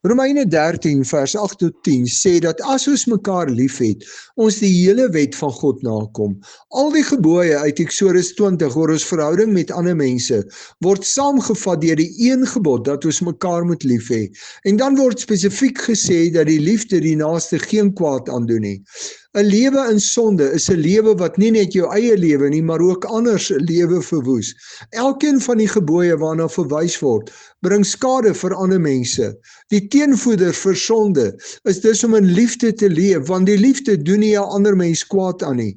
Romeine 13 vers 8 tot 10 sê dat as ons mekaar lief het, ons die hele wet van God nakom. Al die gebooie uit Eksodus 20 oor ons verhouding met ander mense word saamgevat deur die een gebod dat ons mekaar moet lief hê. En dan word spesifiek gesê dat die liefde die naaste geen kwaad aandoen nie. 'n Lewe in sonde is 'n lewe wat nie net jou eie lewe nie, maar ook ander se lewe verwoes. Elkeen van die gebooie waarna verwys word, bring skade vir ander mense. Die teenvoeder vir sonde is dus om in liefde te leef, want die liefde doen nie 'n ander mens kwaad aan nie.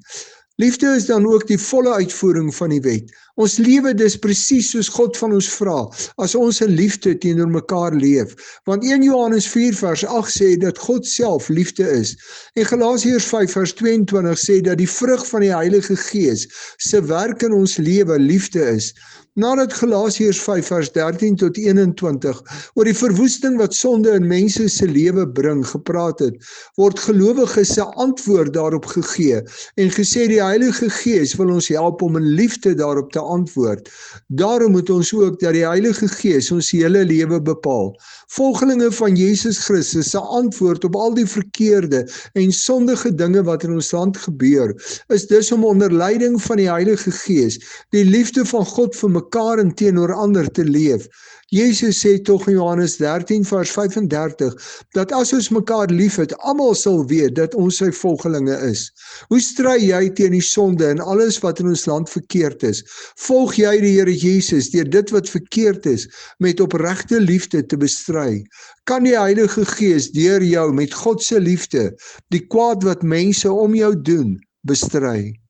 Liefde is dan ook die volle uitvoering van die wet. Ons lewe dus presies soos God van ons vra, as ons in liefde teenoor mekaar leef. Want 1 Johannes 4 vers 8 sê dat God self liefde is. En Galasiërs 5 vers 22 sê dat die vrug van die Heilige Gees se werk in ons lewe liefde is. Nadat Galasiërs 5 vers 13 tot 21 oor die verwoesting wat sonde in mense se lewe bring gepraat het, word gelowiges se antwoord daarop gegee en gesê die Heilige Gees wil ons help om in liefde daarop te antwoord. Daarom moet ons ook dat die Heilige Gees ons hele lewe bepaal. Volgelinge van Jesus Christus se antwoord op al die verkeerde en sondige dinge wat in ons land gebeur, is dus om onder leiding van die Heilige Gees die liefde van God vir mekaar en teenoor ander te leef. Jesus sê tog in Johannes 13 vers 35 dat as ons mekaar liefhet, almal sal weet dat ons sy volgelinge is. Hoe stry jy teen die sonde en alles wat in ons land verkeerd is? Volg jy die Here Jesus deur dit wat verkeerd is met opregte liefde te bestry? Kan die Heilige Gees deur jou met God se liefde die kwaad wat mense om jou doen bestry?